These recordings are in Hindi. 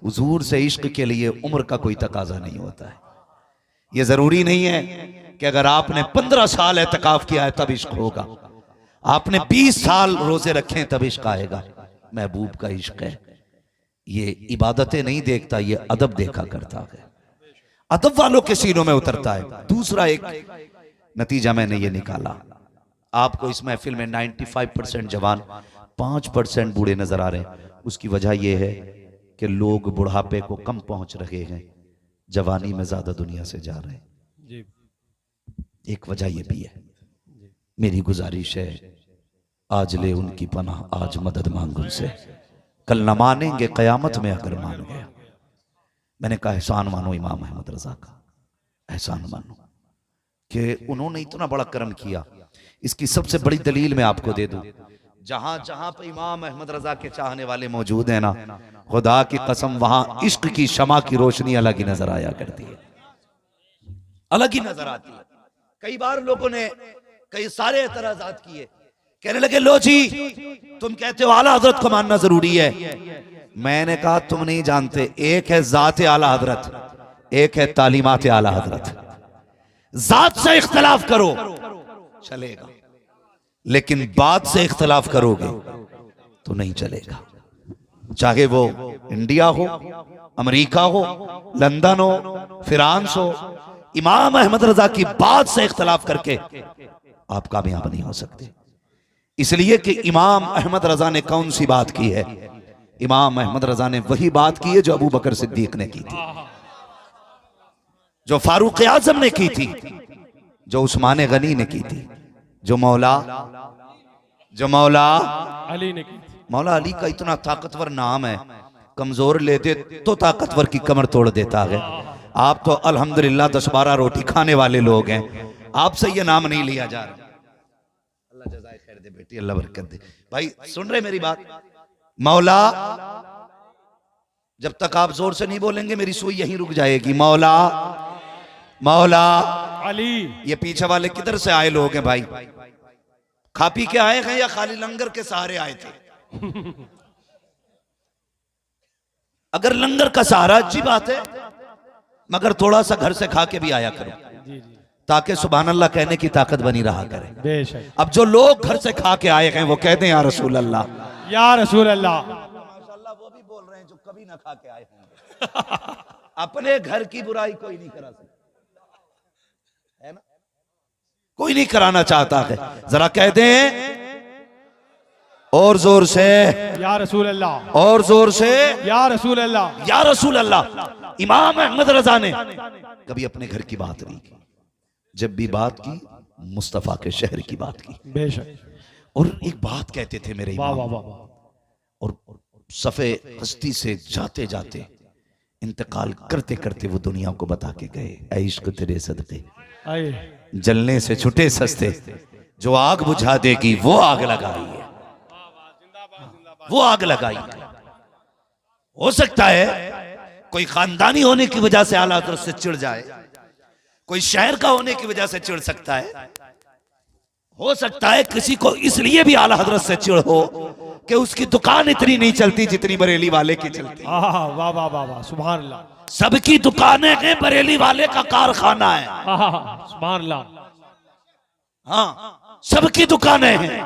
हुजूर से इश्क के लिए उम्र का कोई तकाजा नहीं होता है। ये जरूरी नहीं है कि अगर आपने 15 साल एतकाफ किया है तब इश्क होगा, आपने 20 साल रोजे रखे तब इश्क आएगा। महबूब का इश्क है, ये इबादतें नहीं देखता, ये अदब देखा करता है, अदब वालों के सीनों में उतरता है। दूसरा एक नतीजा मैंने ये निकाला, आपको इस महफिल में 95% जवान, 5% बूढ़े नजर आ रहे हैं। उसकी वजह यह है कि लोग बुढ़ापे को कम पहुंच रहे हैं, जवानी में ज्यादा दुनिया से जा रहे हैं। एक वजह यह भी है। मेरी गुजारिश है, आज ले उनकी पनाह, आज मदद मांग उनसे, कल न मानेंगे कयामत में अगर मान गया। मैंने कहा एहसान मानो इमाम अहमद रजा का, एहसान मानो कि उन्होंने इतना बड़ा कर्म किया। इसकी सबसे बड़ी दलील मैं आपको दे दूं, जहां जहां पे इमाम अहमद रजा के चाहने वाले मौजूद हैं ना, खुदा की कसम वहां इश्क की शमा की रोशनी अलग ही नजर आया करती है, अलग ही नजर आती है। कई बार लोगों ने कई सारे एतराजात किए, कहने लगे लो जी तुम कहते हो आला हजरत को मानना जरूरी है। मैंने कहा तुम नहीं जानते, एक है जात आला हजरत, एक है तालीमात आला हजरत। जात से इख्तलाफ करो चलेगा, लेकिन बात से इख्तलाफ करोगे तो नहीं चलेगा। चाहे वो इंडिया हो, अमेरिका हो, लंदन हो, फ्रांस हो, इमाम अहमद रजा की बात से इख्तलाफ करके आप कामयाब नहीं हो सकते। इसलिए कि इमाम अहमद रजा ने कौन सी बात की है? इमाम अहमद रजा ने वही बात की है जो अबू बकर सिद्दीक ने की थी, जो फारूक आजम ने की थी, जो उस्मान गनी ने की थी, जो मौला अली ने की थी। मौला अली का इतना ताकतवर नाम है, कमजोर लेते तो ताकतवर की कमर तोड़ देता है। आप तो अल्हम्दुलिल्लाह 10-12 रोटी खाने वाले लोग हैं, आपसे ये नाम नहीं लिया जा रहा। अल्लाह जज़ाए खैर दे बेटी, अल्लाह बरकत दे। भाई सुन रहे मेरी बात? मौला, जब तक आप जोर से नहीं बोलेंगे मेरी सुई यहीं रुक जाएगी। मौला अली। ये पीछे वाले किधर से आए लोग हैं भाई? खा पी के आए हैं या खाली लंगर के सहारे आए थे? अगर लंगर का सहारा अच्छी बात है, मगर थोड़ा सा घर से खा के भी आया करो, ताकि सुभान अल्लाह कहने की ताकत बनी रहा करे। बेशक। अब जो लोग घर से खा के आए हैं वो कहते हैं या रसूल अल्लाह, या रसूल अल्लाह। माशाअल्लाह वो भी बोल रहे हैं जो कभी ना खा के आए होंगे। अपने घर की बुराई कोई नहीं करा सकता है ना, कोई नहीं कराना चाहता है। जरा कह दें और जोर से, या रसूल अल्लाह, और जोर से, या रसूल अल्लाह, या रसूल अल्लाह। इमाम अहमद रजा ने कभी अपने घर की बात नहीं की, जब भी बात की मुस्तफा के शहर की बात की। बेशक। और एक बात कहते थे मेरे इमाम, वाह वाह वाह। और सफ़े हस्ती से जाते जाते, इंतकाल करते करते वो दुनिया को बता के गए, ऐ इश्क तेरे सदके जलने से छुटे सस्ते, जो आग बुझा देगी वो आग लगाई है, वो आग लगाई है। हो सकता है कोई खानदानी होने की वजह से आला हज़रत से चिढ़ जाए, कोई शहर का होने की वजह से चिढ़ सकता है, हो सकता है किसी को इसलिए भी आला हज़रत से चिढ़ हो कि उसकी दुकान इतनी नहीं चलती जितनी बरेली वाले की चलती। वाह वाह वाह वाह, सुभान अल्लाह। सबकी दुकानें हैं, बरेली वाले का कारखाना है। सुभान अल्लाह। हाँ, सबकी दुकानें हैं,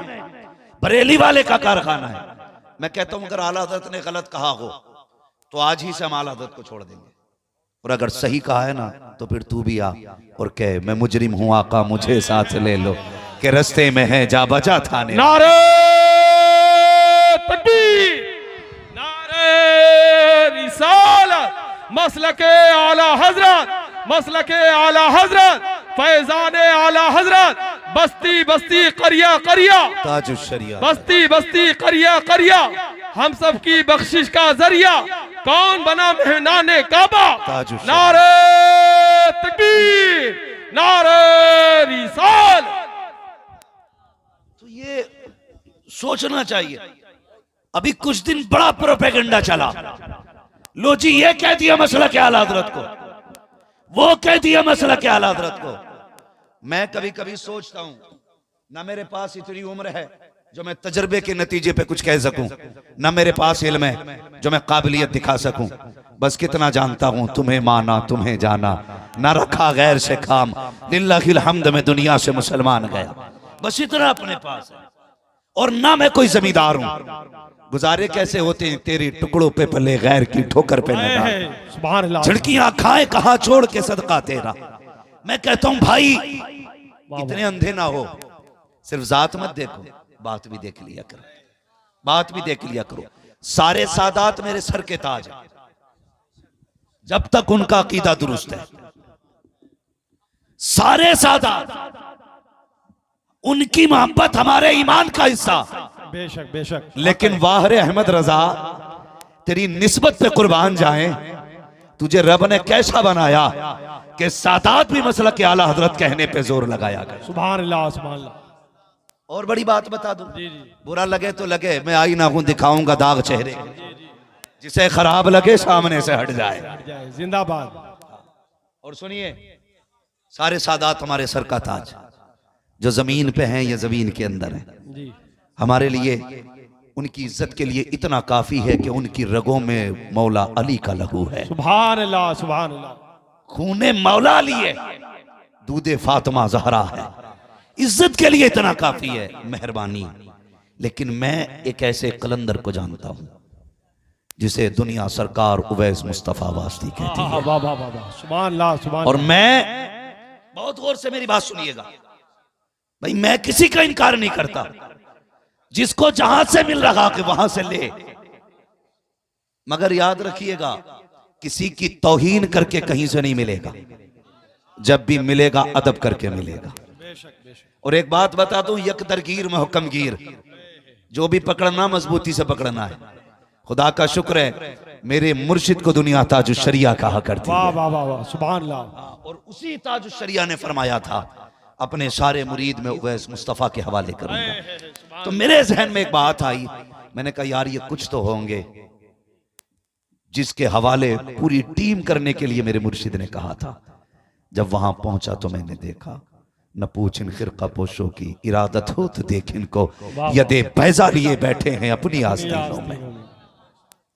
बरेली वाले का कारखाना है। मैं कहता हूं अगर आला हज़रत ने गलत कहा हो तो आज ही से हम आला हज़रत को छोड़ देंगे, और अगर सही कहा है ना तो फिर तू भी आ और कह मैं मुजरिम हूं आका मुझे साथ ले लो, के रस्ते में है जा बजा थाने। नारे तकबीर, नारे रिसालत, मसलके आला हजरत, मसलके आला हजरत, फैजाने आला हजरत, बस्ती बस्ती करिया करिया, ताजुश शरिया, बस्ती बस्ती करिया करिया, हम सब की बख्शिश का जरिया, कौन बना मेहनाने काबा। नारे तकबीर, नारे रिसालत। तो ये सोचना चाहिए। अभी कुछ दिन बड़ा प्रोपेगेंडा चला, लो जी ये कह दिया मसला के आला हज़रत को, वो कह दिया मसला के आला हज़रत को। मैं कभी कभी सोचता हूं ना मेरे पास इतनी उम्र है जो मैं तजर्बे के नतीजे पे कुछ कह सकूं, ना मेरे पास इल्म है जो मैं काबिलियत दिखा सकूं, बस कितना जानता हूं, तुम्हें माना तुम्हें जाना, ना रखा गैर से काम, लिल्लाहिल हम्द में दुनिया से मुसलमान गया। बस इतना अपने पास है, और ना मैं कोई जमींदार हूं। गुजारे कैसे होते हैं तेरी टुकड़ों पे पले गैर की ठोकर पे न डाल, झिड़कियां खाए कहां छोड़ के सदका तेरा। मैं कहता हूं भाई इतने अंधे ना हो, सिर्फ जात मत देखो, बात भी देख लिया करो, बात भी देख लिया करो। सारे सादात मेरे सर के ताज हैं, जब तक उनका अकीदा दुरुस्त है। सारे सादात, उनकी मोहब्बत हमारे ईमान का हिस्सा। बेशक बेशक। लेकिन वाहरे अहमद रजा तेरी निस्बत पे कुर्बान जाए, तुझे रब ने कैसा बनाया कि सादात भी मसला के आला हजरत कहने पे जोर लगाया गया। सुभान अल्लाह सुभान अल्लाह। और बड़ी बात बता दूं, बुरा लगे तो लगे, मैं आई ना हूं दिखाऊंगा दाग चेहरे, जिसे खराब लगे सामने से हट जाए। जिंदाबाद। और सुनिए, सारे सादात हमारे सर का ताज, जो जमीन पे हैं या जमीन के अंदर हैं, हमारे लिए उनकी इज्जत के लिए इतना काफी है कि उनकी रगों में मौला अली का लहू है। सुभान अल्लाह सुभान अल्लाह। खूने मौला अली है, दूधे फातिमा जहरा है, इज्जत के लिए इतना काफी है, मेहरबानी। लेकिन मैं एक ऐसे कलंदर को जानता हूं जिसे दुनिया सरकार उवैस मुस्तफा वास्ती कहती है। वाह वाह वाह, सुभान अल्लाह सुभान। और मैं, बहुत गौर से मेरी बात सुनिएगा भाई, मैं किसी का इनकार नहीं करता, जिसको जहां से मिल रहा कि वहां से ले, मगर याद रखिएगा किसी की तौहीन करके कहीं से नहीं मिलेगा, जब भी मिलेगा अदब करके मिलेगा। और एक बात बता दूं, यकदरगीर महकमगीर, जो भी पकड़ना मजबूती से पकड़ना है। खुदा का शुक्र है मेरे मुर्शिद को दुनिया ताजुश शरिया कहा करती है। वाह वाह वाह, सुभान अल्लाह। और उसी ताजुश शरिया ने फरमाया था अपने सारे मुरीद में उवैस मुस्तफा के हवाले करूंगा। तो मेरे जहन में एक बात आई, मैंने कहा यार ये कुछ तो होंगे जिसके हवाले पूरी टीम करने के लिए मेरे मुर्शिद ने कहा था। जब वहां पहुंचा तो मैंने देखा, न पूछ इन खिरका पोशों की इरादत हो तो देख इनको यदे पैजा लिए बैठे हैं अपनी आस्तीनों में।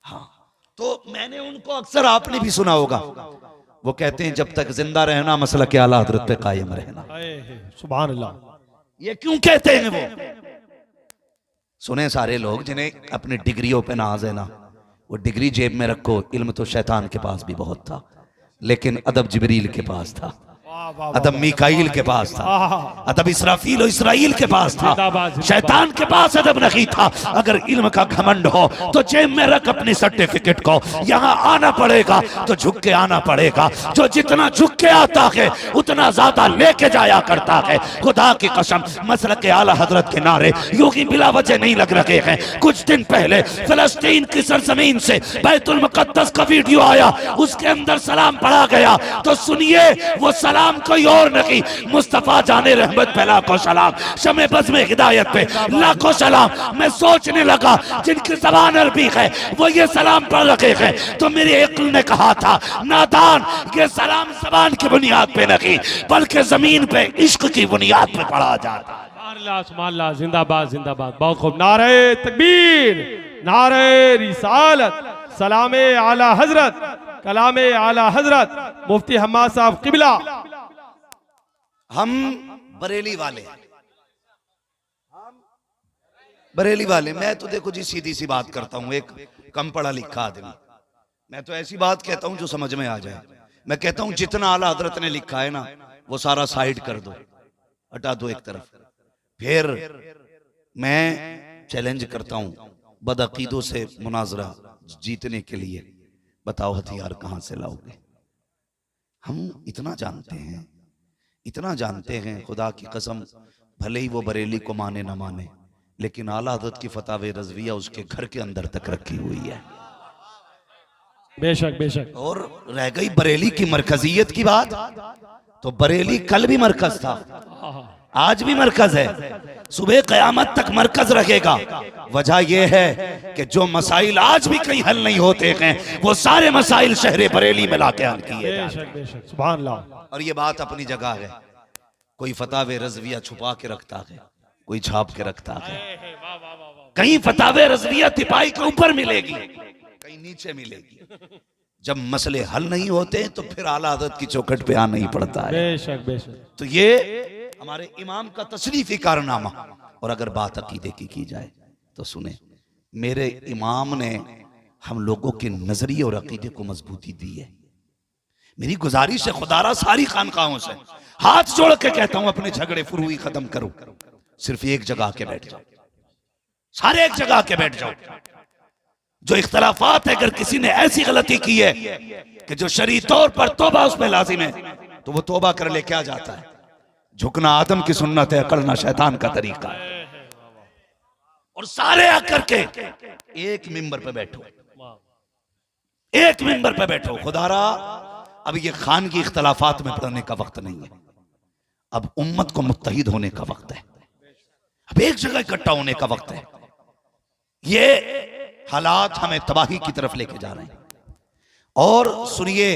हाँ, तो मैंने उनको अक्सर आपने भी सुना होगा, वो कहते हैं जब तक जिंदा रहना मसला के आला हजरत पे कायम रहना। सुभान अल्लाह। ये क्यों कहते हैं वो? सुने सारे लोग जिन्हें अपनी डिग्रियों पे नाज है ना, वो डिग्री जेब में रखो, इल्म तो शैतान के पास भी बहुत था, लेकिन अदब जिब्रील के पास था, अदब मीकाईल के पास था, अदब इसराफील और इसराइल के पास था, शैतान के पास अदब नहीं था। अगर इल्म का घमंड हो तो जेब में रख अपनी सर्टिफिकेट को, यहाँ आना पड़ेगा तो झुक के आना पड़ेगा। जो जितना झुक के आता है उतना ज्यादा लेके जाया करता है। खुदा की कसम, मसलक के आला हजरत के नारे यूं ही बिला वजह नहीं लग रहे हैं। कुछ दिन पहले फिलिस्तीन की सरजमीन से बैतुल मुकद्दस का वीडियो आया, उसके अंदर सलाम पढ़ा गया, तो सुनिए वो सलाम कोई और नहीं, मुस्तफा जाने रहमत पे लाखों सलाम, शमे बज़ में हिदायत पे लाखों सलाम। मैं सोचने लगा जिनकी ज़बान अरबी है वो ये सलाम पढ़ रहे हैं, तो मेरे अक्ल ने कहा था नादान, ये सलाम ज़बान की बुनियाद पे नहीं बल्कि जमीन पे इश्क की बुनियाद पे पढ़ा जाता है। सुभान अल्लाह, जिंदाबाद जिंदाबाद। बहुत खूब। नारे तकबीर, नारे रिसालत, सलामे आला हजरत, कलामे आला हजरत मुफ्ती हम्माद साहब किबला। हम बरेली वाले, बरेली वाले, मैं तो देखो जी सीधी सी बात करता हूं, एक कम पढ़ा लिखा आदमी, मैं तो ऐसी बात कहता हूं जो समझ में आ जाए। मैं कहता हूं जितना आला हजरत ने लिखा है ना वो सारा साइड कर दो, हटा दो एक तरफ। फिर मैं चैलेंज करता हूं बदअकीदों से मुनाजरा जीतने के लिए, बताओ हथियार कहां से लाओगे? हम इतना जानते हैं, इतना जानते हैं, खुदा की कसम, भले ही वो बरेली को माने ना माने, लेकिन आला हज़रत की फतावे रज़विया उसके घर के अंदर तक रखी हुई है। बेशक बेशक। और रह गई बरेली की मरकजियत की बात, तो बरेली कल भी मरकज था, आज भी मरकज है, सुबह क़यामत तक मरकज रहेगा। वजह यह है कि जो मसाइल आज भी कहीं हल नहीं होते हैं वो सारे मसाइल शहर बरेली में लाके हल किए जाते हैं। सुभान अल्लाह। और ये बात अपनी जगह है, कोई फतावे रज़विया छुपा के रखता है, कोई छाप के रखता है। कहीं फतावे रज़विया तिपाही के ऊपर मिलेगी, कहीं नीचे मिलेगी। जब मसले हल नहीं होते तो फिर आला हज़रत की चौखट पे आना ही पड़ता है। बेशक बेशक। तो ये हमारे इमाम का तशरीफी कारनामा। और अगर बात अकीदे की जाए तो सुने, मेरे इमाम ने हम लोगों के नजरिए और अकीदे को मजबूती दी है। मेरी गुजारिश है खुदारा सारी खानकाहों से हाथ जोड़ के कहता हूं, अपने झगड़े फुरूई खत्म करो, सिर्फ एक जगह के बैठ जाओ, सारे एक जगह के बैठ जाओ। जो इख्तलाफात है, अगर किसी ने ऐसी गलती की है कि जो शरई तौर पर तौबा उस पर लाजिम है, तो वो तौबा कर ले। क्या जाता है? झुकना आदम की सुन्नत है, अकड़ना शैतान का तरीका है। और सारे आकर के एक मिंबर पे बैठो, एक मिंबर पे बैठो। खुदारा अब ये खान की इख्तलाफात में पड़ने का वक्त नहीं है, अब उम्मत को मुत्तहिद होने का वक्त है, अब एक जगह इकट्ठा होने का वक्त है। ये हालात हमें तबाही की तरफ लेके जा रहे हैं। और सुनिए,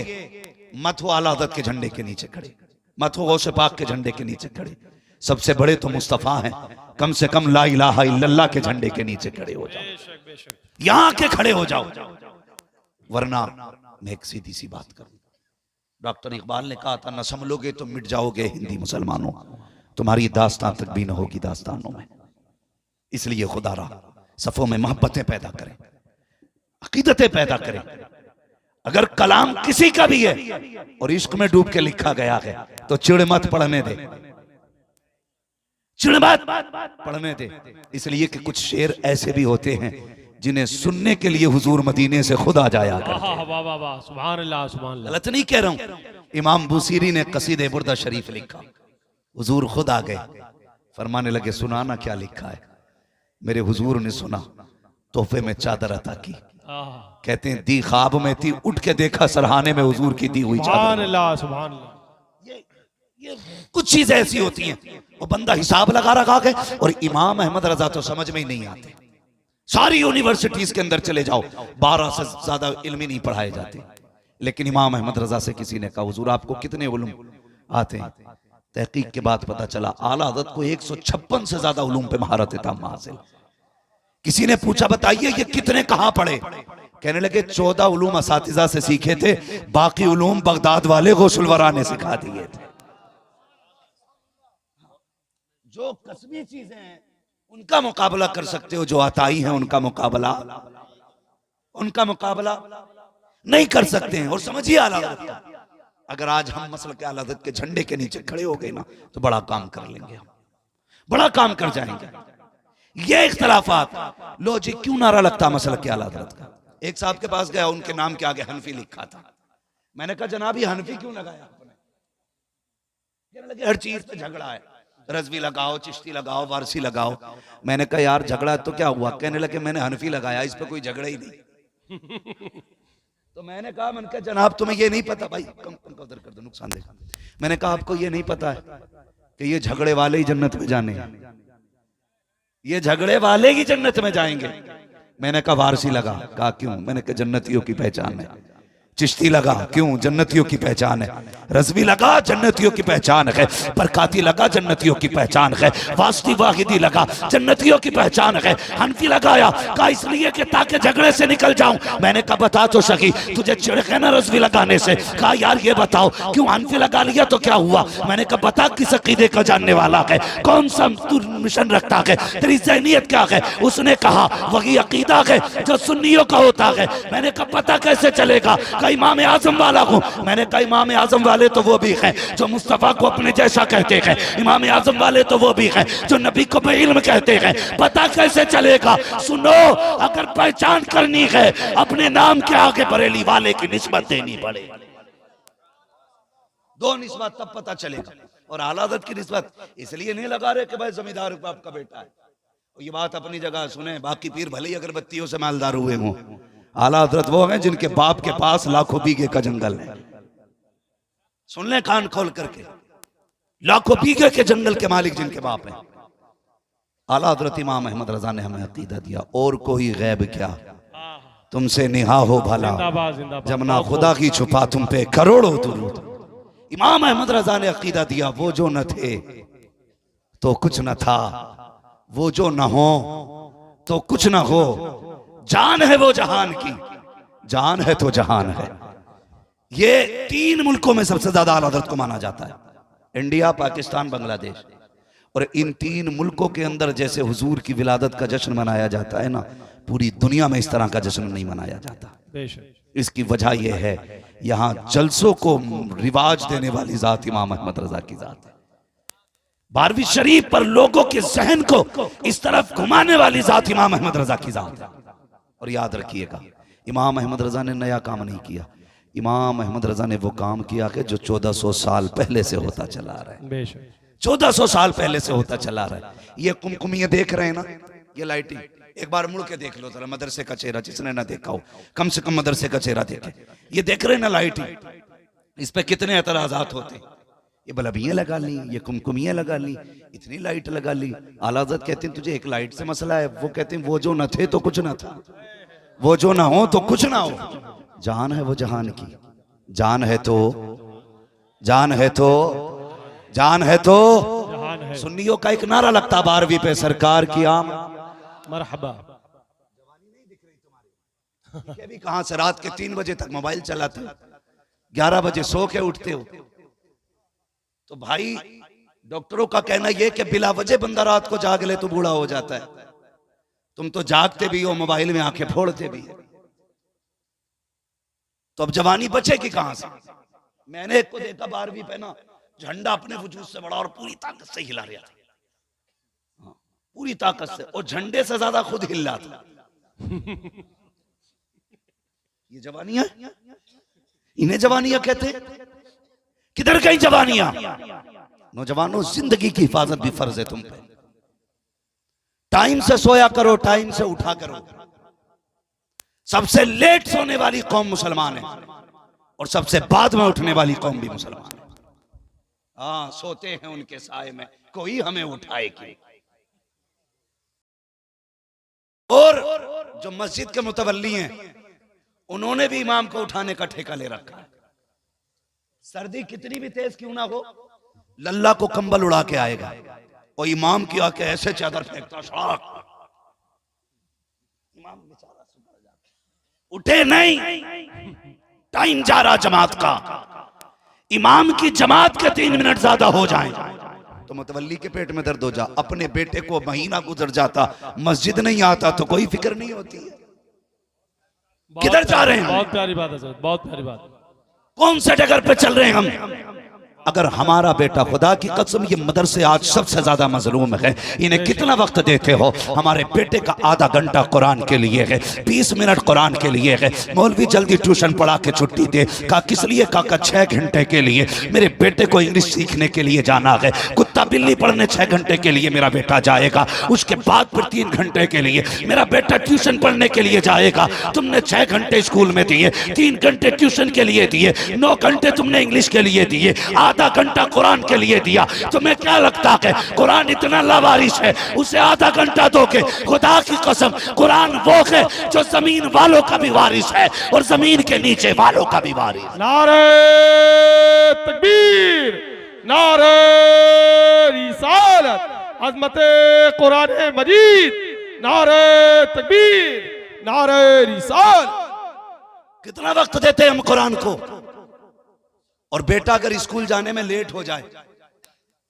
मत हो आला हज़रत के झंडे के नीचे खड़े, मत हो गौसे पाक के झंडे के नीचे खड़े, सबसे बड़े तो मुस्तफा हैं, कम से कम ला इलाहा इल्लल्लाह के झंडे के नीचे खड़े हो जाओ, यहां के खड़े हो जाओ। वरना मैं एक सीधी सी बात करूं, डॉक्टर इकबाल ने कहा था, न संभलोगे तो मिट जाओगे हिंदी मुसलमानों, तुम्हारी दास्तां तक भी न होगी दास्तानों में। इसलिए खुदारा सफों में मोहब्बतें पैदा करें, अकीदतें पैदा करें। अगर कलाम किसी का भी है और इश्क में डूब के लिखा गया है तो चिड़ मत पढ़ने दे, चिड़ मत पढ़ने दे। इसलिए कि कुछ शेर ऐसे भी होते हैं जिन्हें सुनने के लिए हुजूर मदीने से खुद आ जाया करते हैं। सुभान अल्लाह, सुभान अल्लाह। गलत नहीं कह रहा हूं। इमाम बुसीरी ने कसीदे बुर्दा शरीफ लिखा, हुजूर खुद आ गए, फरमाने लगे सुनाना क्या लिखा है। मेरे हुजूर ने सुना, तोहफे में चादर अता की। कहते हैं दी ख्वाब में थी, उठ के देखा सरहाने में हुजूर की दी हुई चादर। सुभान अल्लाह। ये कुछ चीजें ऐसी होती हैं, वो बंदा हिसाब लगा रखा है। और इमाम अहमद रजा तो समझ में ही नहीं आते। सारी यूनिवर्सिटीज के अंदर चले जाओ, 12 से ज्यादा इल्म ही नहीं पढ़ाए जाते। लेकिन इमाम अहमद रजा से किसी ने कहा, हुजूर आपको कितने उलूम आते हैं? तहकीक के बाद पता चला आला हज़रत को 156 से ज्यादा उलूम पे महारत ताम हासिल। किसी ने पूछा बताइए ये कितने कहां पढ़े? कहने लगे 14 उलूम असातिज़ा से सीखे थे, बाकी उलूम बगदाद वाले गौसुल वरा ने सिखा दिए थे। जो कसबी चीजें हैं उनका मुकाबला कर सकते हो, जो अताई हैं उनका मुकाबला नहीं कर सकते हैं। और समझिए आला हज़रत, अगर आज हम मसलक आला हज़रत के झंडे के नीचे खड़े हो गए ना तो बड़ा काम कर लेंगे, हम बड़ा काम कर जाएंगे। ये इख्तलाफात लो जी, क्यों नारा लगता मसलक के आला हज़रत का? एक साहब के पास गया, उनके नाम के आगे हनफी लिखा था। मैंने कहा जनाब ये हनफी क्यों लगाया आपने? कहने लगे हर चीज पे झगड़ा है, रजवी लगाओ, चिश्ती लगाओ, वारसी लगाओ। मैंने कहा यार झगड़ा तो क्या हुआ? कहने लगे मैंने हनफी लगाया, इस पे कोई झगड़ा ही नहीं। तो मैंने कहा जनाब तुम्हें ये नहीं पता भाई, कम उधर कर दो, नुकसान देखा। मैंने कहा आपको ये नहीं पता है कि ये झगड़े वाले ही जन्नत में जाने हैं, ये झगड़े वाले ही जन्नत में जाएंगे। मैंने कहा वारसी लगा, कहा क्यों? मैंने कहा जन्नतियों की पहचान है। चिश्ती लगा, क्यों? जन्नतियों की पहचान है। रज़वी लगा, जन्नतियों की पहचान है। बरकाती लगा, जन्नतियों की पहचान है। वास्ती वाहिदी लगा, जन्नतियों की पहचान है। हनफी लगाया, कहा इसलिए कि ताकि झगड़े से निकल जाऊं। मैंने कहा बता तो सकी, तुझे चिढ़ ना रज़वी लगाने से? कहा यार ये बताओ क्यों हनफी लगा लिया तो क्या हुआ? मैंने कहा बता किस अकीदे का जानने वाला है, कौन सा तू मिशन रखता है, तेरी ज़हनियत क्या है? उसने कहा वही अकीदा है जो सुन्नियों का होता है। मैंने कहा पता कैसे चलेगा? इमाम आजम वाला हूं। मैंने कहा इमाम आजम वाले तो वो भी हैं जो मुस्तफा को अपने जैसा कहते हैं, इमाम आजम वाले तो वो भी हैं जो नबी को बेइल्म कहते हैं। पता कैसे चलेगा? सुनो, अगर पहचान करनी है अपने नाम के आगे बरेली वाले की निस्बत देनी पड़ेगी। दो निस्बत तब पता चलेगा। और आला हज़रत की निस्बत इसलिए नहीं लगा रहे कि भाई जमींदार बाप का बेटा है। ये बात अपनी जगह सुने, बाकी पीर भले ही अगरबत्तियों से मालदार हुए हों, आला हज़रत वो हैं जिनके बाप के पास लाखों बीघे का जंगल है। सुन ले कान खोल करके, लाखों बीघे के जंगल के मालिक जिनके बाप हैं। आला हज़रत इमाम अहमद रजा ने हमें अकीदा दिया, और कोई गैब क्या तुमसे निहा हो भला, जब ना खुदा की छुपा तुम पे करोड़ों दुरूद। इमाम अहमद रजा ने अकीदा दिया, वो जो न थे तो कुछ न था, वो जो न हो तो कुछ न हो। जान है वो जहान की, जान है तो जहान है, ये 3 मुल्कों में सबसे ज्यादा आला हज़रत को माना जाता है, इंडिया, पाकिस्तान, बांग्लादेश। और इन 3 मुल्कों के अंदर जैसे हुजूर की विलादत का जश्न मनाया जाता है ना, पूरी दुनिया में इस तरह का जश्न नहीं मनाया जाता। इसकी वजह यह है, यहाँ जलसों को रिवाज देने वाली जात इमाम अहमद रजा की जात है। 12वीं शरीफ पर लोगों के जहन को इस तरफ घुमाने वाली जात इमाम अहमद रजा की जात है। और याद रखिएगा, इमाम अहमद रजा ने नया काम नहीं किया, इमाम अहमद रजा ने वो काम किया कि जो 1400 साल पहले से होता चला रहा है। 1400 साल पहले से होता चला रहा है। ये कुमकुमियां देख रहे हैं ना, ये लाइटिंग, एक बार मुड़ के देख लो जरा मदरसे का चेहरा, जिसने ना देखा हो कम से कम मदरसे का चेहरा देखे। ये देख रहे हैं ना लाइटिंग, इस पे कितने एतराजात होते। ये बल्बियां लगा ली, ये कुमकुमियां लगा ली, इतनी लाइट लगा ली। आला हज़रत कहते हैं तुझे एक लाइट से मसला है, वो कहते हैं वो जो न थे तो कुछ ना था, वो जो ना हो तो कुछ ना हो। जान है वो जहान की, जान है तो, जान है तो, जान है तो। सुन्नियों का एक नारा लगता 12वीं पे, सरकार की आम मरहबा। भी कहां से रात के 3 बजे तक मोबाइल चलाते हो, 11 बजे सो के उठते हो। तो भाई डॉक्टरों का कहना यह कि बिला वजह बंदा रात को जाग ले तो बूढ़ा हो जाता है। तुम तो जागते भी हो, मोबाइल में आंखें फोड़ते भी हो, तो अब जवानी बचेगी कहां से। मैंने एक को देखा 12वीं पे ना, झंडा अपने वजूद से बड़ा और पूरी ताकत से हिला रहा था, पूरी ताकत से, और झंडे से ज्यादा खुद हिल रहा था। ये जवानियां, इन्हें जवानियां कहते। किधर गई जवानियां? नौजवानों, जिंदगी की हिफाजत भी फर्ज है तुम पे। टाइम से सोया करो, टाइम से उठा करो। सबसे लेट सोने वाली कौम मुसलमान है, और सबसे बाद में उठने वाली कौम भी मुसलमान है। हाँ, सोते हैं उनके साए में, कोई हमें उठाएगी। और जो मस्जिद के मुतवल्ली हैं, उन्होंने भी इमाम को उठाने का ठेका ले रखा है। सर्दी कितनी भी तेज क्यों ना हो, लल्ला को कंबल उड़ा के आएगा, और इमाम की आके ऐसे चादर फेंकता, इमाम बेचारा उठे नहीं। टाइम जा रहा जमात का, इमाम की जमात के 3 मिनट ज्यादा हो जाएं तो मुतवल्ली के पेट में दर्द हो जा। अपने बेटे को महीना गुजर जाता, मस्जिद नहीं आता तो कोई फिक्र नहीं होती है। किधर जा रहे हैं? बहुत प्यारी बात है, बहुत प्यारी बात। कौन से डगर पे चल रहे हैं हम? अगर हमारा बेटा, खुदा की कसम, ये मदरसे आज सबसे ज्यादा मजलूम है, इन्हें कितना वक्त देते हो? हमारे बेटे का आधा घंटा कुरान के लिए है, 20 मिनट कुरान के लिए है। मौलवी जल्दी ट्यूशन पढ़ा के छुट्टी दे। कहा किस लिए? कहा 6 घंटे के लिए। मेरे बेटे को इंग्लिश सीखने के लिए जाना है। कुत्ता बिल्ली पढ़ने 6 घंटे के लिए मेरा बेटा जाएगा, उसके बाद फिर 3 घंटे के लिए मेरा बेटा ट्यूशन पढ़ने के लिए जाएगा। तुमने 6 घंटे स्कूल में दिए, 3 घंटे ट्यूशन के लिए दिए, 9 घंटे तुमने इंग्लिश के लिए दिए, आधा घंटा कुरान के लिए दिया। तुम्हें क्या लगता है कुरान इतना लावारिस है, उसे आधा घंटा दोगे? खुदा की कसम, कुरान वो है जो जमीन वालों का भी वारिस है और जमीन के नीचे वालों का भी वारिस। नारे तकबीर, नारे रिसालत, अज़मते कुरान मजीद, नारे तकबीर, नारे रिसालत। कितना वक्त देते हैं हम कुरान को? और बेटा अगर स्कूल जाने में लेट हो जाए,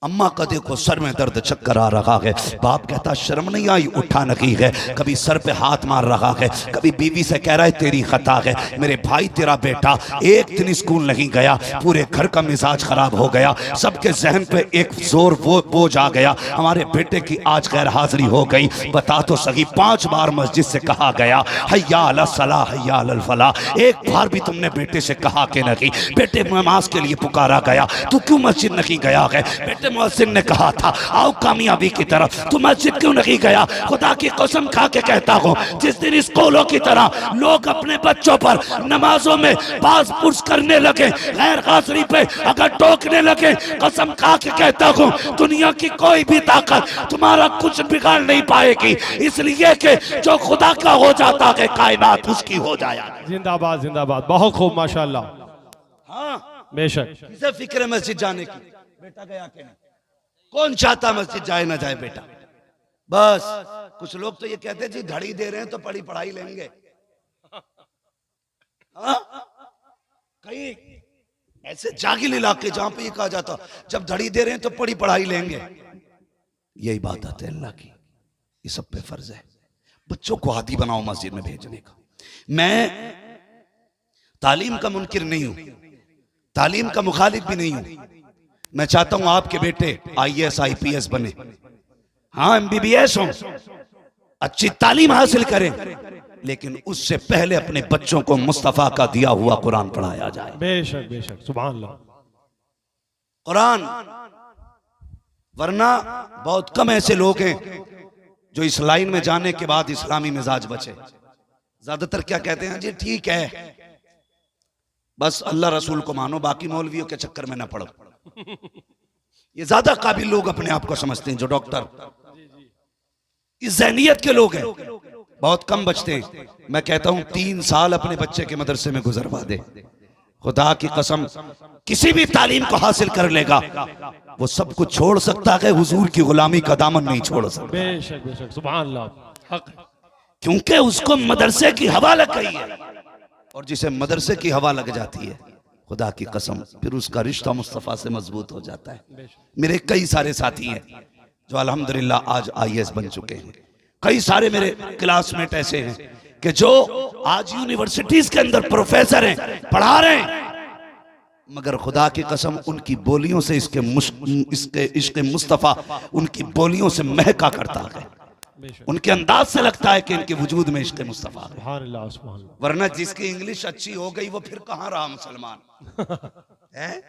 अम्मा का देखो सर में दर्द, चक्कर आ रहा है, बाप कहता शर्म नहीं आई, उठा नहीं है, कभी सर पे हाथ मार रहा है, कभी बीवी से कह रहा है तेरी खता है। मेरे भाई तेरा बेटा एक दिन स्कूल नहीं गया, पूरे घर का मिजाज खराब हो गया, सबके जहन पे एक जोर बोझ आ गया, हमारे बेटे की आज गैर हाजिरी हो गई। बता तो सही, 5 बार मस्जिद से कहा गया हय्या अला सलाह, हय्या अल फलाह, एक बार भी तुमने बेटे से कहा कि नहीं? बेटे नमाज के लिए पुकारा गया, तू क्यों मस्जिद नहीं गया है? बेटे मुअज्जिन ने कहा था आओ कामयाबी की तरफ, तू मस्जिद क्यों नहीं गया? खुदा की कसम खा के कहता हूँ, जिस दिन स्कूलों की तरह लोग अपने बच्चों पर नमाजों में पास पुश करने लगे, गैर हाजिरी पे अगर टोकने लगे, कसम खा के कहता हूँ दुनिया की कोई भी ताकत तुम्हारा कुछ बिगाड़ नहीं पाएगी, इसलिए कि जो खुदा का हो जाता है कायनात उसकी हो जाए। जिंदाबाद जिंदाबाद, बहुत खूब, माशाल्लाह। हाँ बेशक। किसे फिक्र है मस्जिद जाने की? बेटा गया कि नहीं? कौन चाहता मस्जिद जाए ना जाए बेटा? बस कुछ लोग तो ये कहते जी घड़ी दे रहे हैं तो पढ़ाई लेंगे। हाँ? कई ऐसे जागिल इलाके जहां पे ये कहा जाता जब धड़ी दे रहे हैं तो बड़ी पढ़ाई लेंगे। ये इबादत है अल्लाह की, ये सब पे फर्ज है। बच्चों को आदी बनाओ मस्जिद में भेजने का। मैं तालीम का मुनकिर नहीं हूं, तालीम का मुखालिफ भी नहीं हूं। मैं चाहता हूं आपके बेटे IAS IPS बने, हाँ MBBS हों, अच्छी तालीम हासिल करें, लेकिन उससे पहले अपने बच्चों को मुस्तफा का दिया हुआ कुरान पढ़ाया जाए। बेशक बेशक, सुभान अल्लाह। कुरान, वरना बहुत कम ऐसे लोग हैं जो इस लाइन में जाने के बाद इस्लामी मिजाज बचे। ज्यादातर क्या कहते हैं, जी ठीक है बस अल्लाह रसूल को मानो, बाकी मौलवियों के चक्कर में ना पड़ो। ये ज्यादा काबिल लोग अपने आप को समझते हैं, जो डॉक्टर इस ज़हनियत के लोग हैं, बहुत कम बचते हैं। मैं कहता हूं 3 साल अपने बच्चे के मदरसे में गुजरवा दे, खुदा की कसम किसी भी तालीम को हासिल कर लेगा, वो सब कुछ छोड़ सकता है, हुजूर की गुलामी का दामन नहीं छोड़ सकता। बेशक बेशक, सुभान अल्लाह, हक। क्योंकि उसको मदरसे की हवा लग गई है, और जिसे मदरसे की हवा लग जाती है, खुदा की कसम फिर उसका रिश्ता मुस्तफा से मजबूत हो जाता है। मेरे कई सारे साथी हैं जो अल्हम्दुलिल्लाह आज IAS बन चुके हैं। कई सारे मेरे क्लासमेट ऐसे हैं कि जो आज यूनिवर्सिटीज के अंदर प्रोफेसर हैं, पढ़ा रहे हैं, मगर खुदा की कसम उनकी बोलियों से इसके इश्क मुस्तफा उनकी बोलियों से महका करता है। उनके अंदाज से लगता है कि इनके वजूद में इश्क मुस्तफा है। सुभान अल्लाह, सुभान अल्लाह। वरना जिसकी इंग्लिश अच्छी हो गई वो फिर कहां रहा मुसलमान है?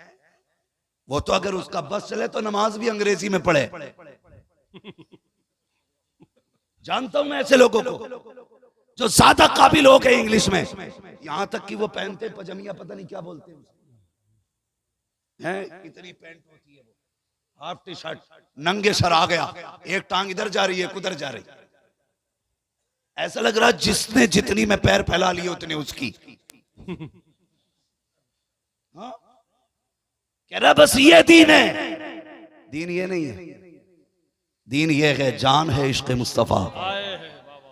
वो तो अगर उसका बस चले तो नमाज भी अंग्रेजी में पढ़े। जानता हूं मैं ऐसे लोगों को जो ज्यादा काबिल हो गए इंग्लिश में, यहां तक कि वो पहनते पजामिया, पता नहीं क्या बोलते हैं, इतनी पैंट होती है, वो हाफ टी शर्ट, नंगे सर आ गया, एक टांग इधर जा रही है, उधर जा रही, ऐसा लग रहा जिसने जितनी में पैर फैला लिए उतने उसकी। हाँ? कह रहा बस ये दीन है। दीन ये नहीं है, दीन ये है, जान है इश्क मुस्तफा।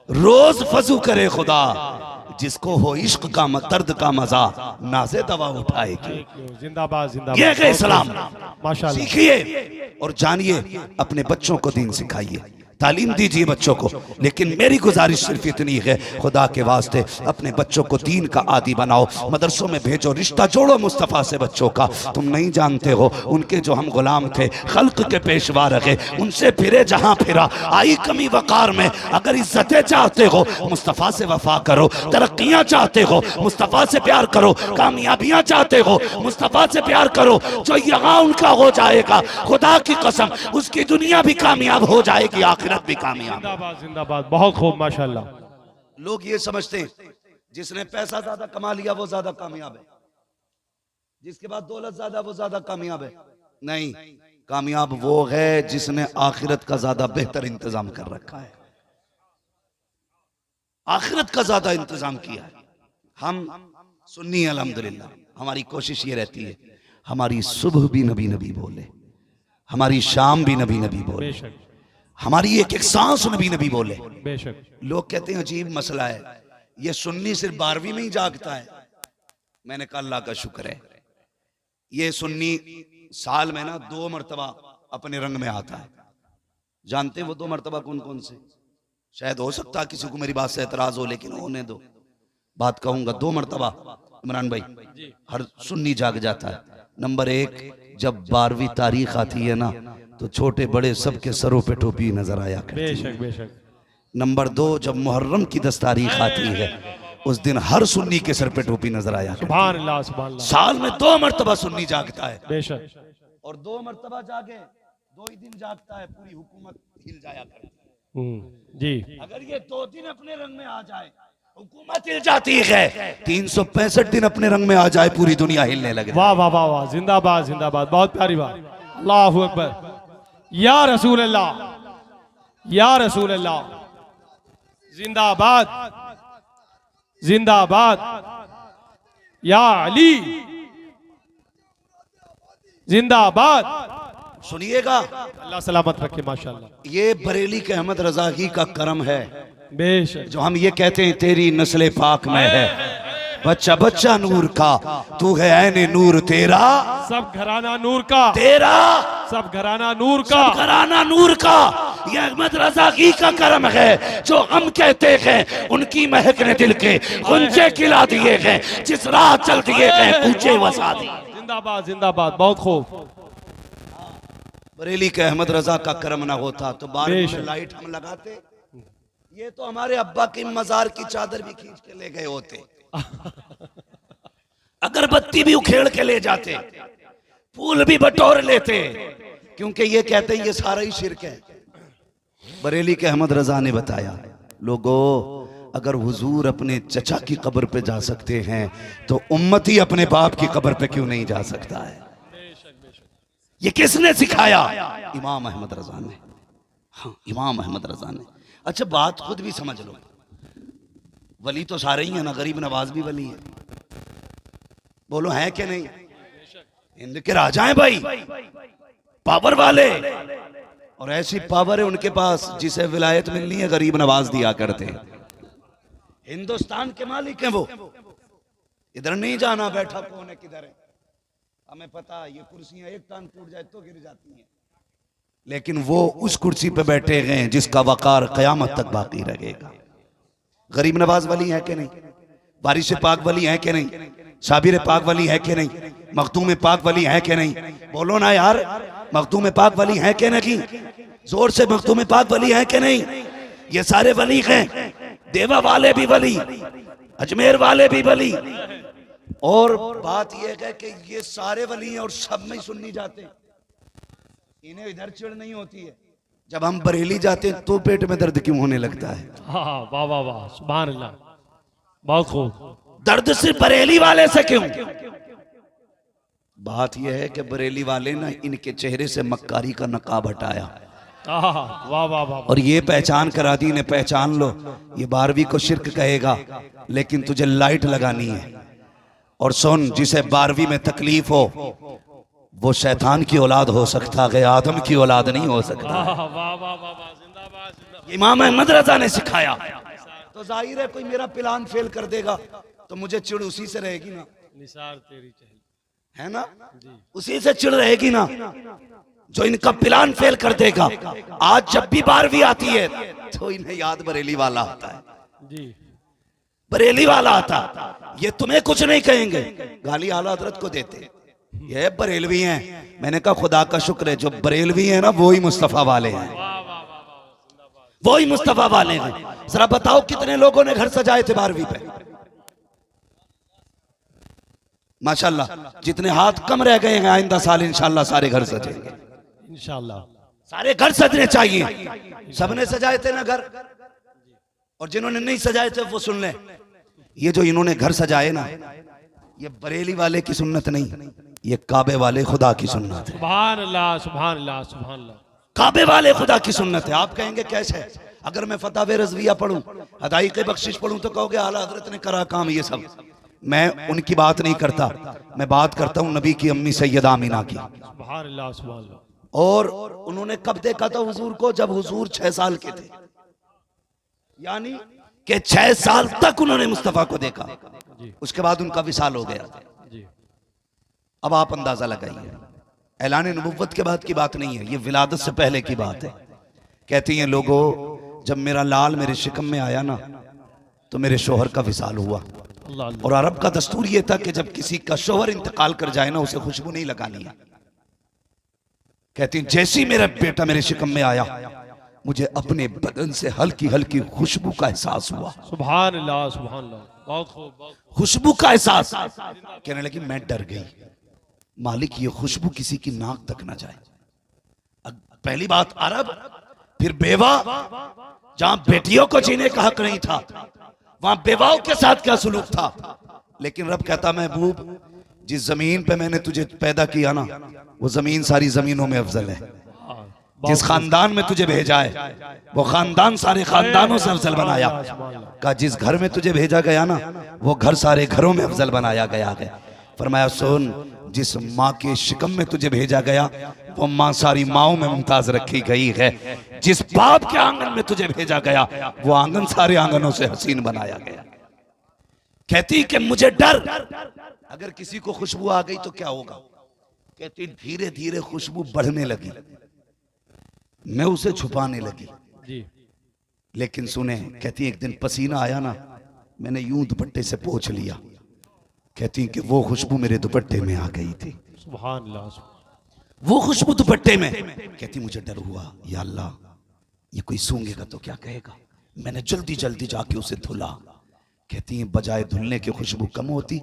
रोज फजू करे खुदा, जिसको हो इश्क का दर्द का मजा, नाज़े दवा उठाएगी। जिंदाबाद जिंदाबाद, ये है इस्लाम। माशाल्लाह। सीखिए और जानिए, अपने बच्चों को दीन सिखाइए, तालीम दीजिए बच्चों को। लेकिन मेरी गुजारिश सिर्फ इतनी है, खुदा के वास्ते अपने बच्चों को दीन का आदी बनाओ, मदरसों में भेजो, रिश्ता जोड़ो मुस्तफ़ा से बच्चों का। तुम नहीं जानते हो उनके जो हम गुलाम थे, खल्क के पेशवा रहे, उनसे फिरे जहां फिरा, आई कमी वकार में। अगर इज्जतें चाहते हो मुस्तफ़ा से वफा करो, तरक्कियां चाहते हो मुस्तफ़ा से प्यार करो, कामयाबियां चाहते हो मुस्तफ़ा से प्यार करो। जो यहाँ उनका हो जाएगा, खुदा की कसम उसकी दुनिया भी कामयाब हो जाएगी, आखिरत भी कामयाब। जिंदाबाद जिंदाबाद, बहुत खूब माशाल्लाह। लोग ये समझते हैं जिसने पैसा ज्यादा कमा लिया वो ज्यादा कामयाब है, जिसके बाद दौलत ज्यादा वो ज्यादा कामयाब है। नहीं, कामयाब वो है जिसने आखिरत का ज्यादा बेहतर इंतजाम कर रखा है, आखिरत का ज्यादा इंतजाम किया है। हम सुन्नी अल्हम्दुलिल्लाह, हमारी कोशिश ये रहती है हमारी सुबह भी नबी नबी बोले, हमारी शाम भी नबी नबी बोले, हमारी एक एक सांस नबी नबी बोले। बेशक। लोग कहते हैं अजीब मसला है, ये सुन्नी सिर्फ 12वीं में ही जागता है। मैंने कहा अल्लाह का शुक्र है, ये सुन्नी साल में ना 2 मरतबा अपने रंग में आता है। जानते हैं वो 2 मरतबा कौन कौन से? शायद हो सकता है किसी को मेरी बात से एतराज हो, लेकिन होने दो, बात कहूंगा। 2 मरतबा इमरान भाई हर सुन्नी जाग जाता है। नंबर 1, जब 12वीं तारीख आती है ना, तो छोटे बड़े सबके सरों पे टोपी नजर आया करती है। बेशक बेशक। नंबर 2, जब मुहर्रम की 10 तारीख आती है, उस दिन हर सुन्नी के सर पे टोपी नजर आया करती है। सुभान अल्लाह, सुभान अल्लाह। साल में 2 मरतबा सुन्नी जागता है। बेशक। और 2 मरतबा जागे, 2 ही दिन जागता है, पूरी हुकूमत हिल जाया करती है। जी। अगर ये 2 दिन अपने रंग में आ जाए, हुकूमत हिल जाती है। 365 दिन अपने रंग में आ जाए, पूरी दुनिया हिलने लगे। वाह वाह वाह वाह, जिंदाबाद जिंदाबाद, बहुत प्यारी बात। अल्लाहु अकबर, या रसूल अल्लाह, या रसूल अल्लाह, जिंदाबाद जिंदाबाद, या अली जिंदाबाद। सुनिएगा, अल्लाह सलामत रखे। माशाल्लाह। ये बरेली के अहमद रजा ही का करम है, बेशक। जो हम ये कहते हैं तेरी नस्ल पाक में है। बच्चा बच्चा नूर का, तू है ऐने नूर तेरा, सब घराना नूर का, तेरा सब घराना नूर का, घराना नूर का। ये अहमद रजा की का करम है, जो हम कहते हैं उनकी महक ने दिल के गुंजे खिला दिए हैं, जिस राह चल दिए हैं कूचे वसा दिए। जिंदाबाद जिंदाबाद, बहुत खूब। बरेली के अहमद रजा का करम ना होता तो बारिश में लाइट हम लगाते, ये तो हमारे अब्बा की मजार की चादर भी खींच के ले गए होते, अगरबत्ती भी उखेड़ के ले जाते, फूल भी बटोर लेते, क्योंकि ये कहते हैं ये सारा ही शिरक है। बरेली के अहमद रजा ने बताया, लोगों अगर हुजूर अपने चचा की कब्र पे जा सकते हैं तो उम्मती अपने बाप की कब्र पे क्यों नहीं जा सकता है। ये किसने सिखाया? इमाम अहमद रजा ने। हाँ, इमाम अहमद रजा ने। अच्छा, बात खुद भी समझ लो, वली तो सारे ही है ना, गरीब नवाज भी वली है, बोलो है कि नहीं? हिंद के राजा हैं भाई, पावर वाले, और ऐसी पावर है उनके पास जिसे विलायत मिलनी है गरीब नवाज दिया करते हैं। हिंदुस्तान के मालिक हैं वो, इधर नहीं जाना बैठा कौन है किधर है, हमें पता, ये कुर्सियां एक टांग टूट जाए तो गिर जाती हैं, लेकिन वो उस कुर्सी पे बैठे हैं जिसका वकार कयामत तक बाकी रहेगा। गरीब नवाज वली है कि नहीं? बारिश पाक वली है कि नहीं? साबिर पाक वली है कि नहीं? मखदूम पाक वली है कि नहीं? बोलो ना यार, मखदूम पाक वली है कि नहीं? जोर से, मखदूम पाक वली है कि नहीं? ये सारे वली हैं, देवा वाले भी वली, अजमेर वाले भी वली। और बात यह है कि ये सारे वली हैं और सब में सुन्नी जाते हैं, इन्हें इधर चिढ़ नहीं होती है, जब हम बरेली जाते हैं तो पेट में दर्द क्यों होने लगता है? हाँ, वाह वाह वाह, सुभान अल्लाह, बहुत खूब। दर्द सिर्फ बरेली वाले से क्यों? बात यह है कि बरेली वाले ना इनके चेहरे से मक्कारी का नकाब हटाया, वाह वाह वाह, और ये पहचान करा दी, इन्हें पहचान लो, ये 12वीं को शिर्क कहेगा लेकिन तुझे लाइट लगानी है। और सुन, जिसे 12वीं में तकलीफ हो वो शैतान की औलाद हो सकता है, आदम की औलाद नहीं हो सकता। वाह वाह वाह वाह, जिंदाबाद जिंदाबाद। इमाम अहमद रजा ने सिखाया, तो जाहिर है कोई मेरा प्लान फेल कर देगा तो मुझे चिढ़ उसी से रहेगी ना, निसार तेरी चहल, है ना, उसी से चिढ़ रहेगी ना जो इनका प्लान फेल कर देगा। आज जब भी 12वीं आती है तो इन्हें याद बरेली वाला आता है जी, बरेली वाला आता, ये तुम्हें कुछ नहीं कहेंगे, गाली आला हजरत को देते, ये बरेलवी हैं। मैंने कहा खुदा का शुक्र है जो बरेलवी हैं ना वो ही मुस्तफा वाले हैं, वो ही मुस्तफा वाले हैं। जरा बताओ कितने लोगों ने घर सजाए थे 12वीं पे? माशाल्लाह, जितने हाथ कम रह गए हैं आइंदा साल इंशाल्लाह सारे घर सजेंगे, इंशाल्लाह सारे घर सजने चाहिए। सबने सजाए थे ना घर, और जिन्होंने नहीं सजाए थे वो सुन ले, ये जो इन्होंने घर सजाए ना ये बरेली वाले की सुन्नत नहीं, ये काबे वाले खुदा की सुन्नत है। सुभान अल्लाह सुभान अल्लाह सुभान अल्लाह, काबे वाले खुदा की सुन्नत है। आप कहेंगे कैसे? अगर मैं फतावे रज़विया पढ़ूं, हदाई के बख्शिश पढ़ूं तो कहोगे आला हजरत ने करा काम ये सब। मैं उनकी बात नहीं करता, मैं बात करता हूं नबी की अम्मी सैयदा आमीना की। सुभान अल्लाह सुभान अल्लाह। और उन्होंने कब देखा था हुजूर को? जब हुजूर 6 साल के थे, यानी कि 6 साल तक उन्होंने मुस्तफा को देखा, उसके बाद उनका विसाल हो गया। अब आप अंदाजा लगाइए, ऐलान नबुव्वत के बाद की बात नहीं है, ये विलादत से पहले की बात है। कहती हैं लोगों, जब मेरा लाल मेरे शिकम में आया ना तो मेरे शोहर का विसाल हुआ। और अरब का दस्तूर ये था कि जब किसी का शोहर इंतकाल कर जाए ना उसे खुशबू नहीं लगानी है। कहती हैं जैसे ही मेरा बेटा मेरे शिकम में आया मुझे अपने बदन से हल्की हल्की खुशबू का एहसास हुआ। सुभान अल्लाह सुभान अल्लाह, बहुत खूब, बहुत खुशबू का एहसास। कहने लगी मैं डर गई, मालिक ये खुशबू किसी की नाक तक ना जाए। पहली बात अरब, फिर बेवा, जहां बेटियों को जीने का हक नहीं था वहां बेवाओं के साथ क्या सुलूक था। लेकिन रब कहता महबूब जिस जमीन पे मैंने तुझे पैदा किया ना वो जमीन सारी जमीनों में अफजल है। जिस खानदान में तुझे भेजा है वो खानदान सारे खानदानों से अफजल बनाया। का जिस घर में तुझे भेजा गया ना वो घर सारे घरों में अफजल बनाया गया है। फरमाया सुन, जिस माँ के शिकम में तुझे भेजा गया वो माँ सारी माओं में मुमताज रखी गई है। जिस बाप के आंगन में तुझे भेजा गया वो आंगन सारे आंगनों से हसीन बनाया गया। कहती कि मुझे डर, अगर किसी को खुशबू आ गई तो क्या होगा। कहती धीरे धीरे खुशबू बढ़ने लगी, मैं उसे छुपाने लगी जी। लेकिन सुने, कहती एक दिन पसीना आया ना, मैंने यूं दुपट्टे से पोंछ लिया। कहती कि वो खुशबू मेरे दुपट्टे में आ गई थी। सुभान अल्लाह। वो खुशबू दुपट्टे में। कहती मुझे डर हुआ, या अल्लाह ये कोई सूंघेगा तो क्या कहेगा। मैंने जल्दी जल्दी जाके उसे धुला। कहती है बजाय धुलने की खुशबू कम होती,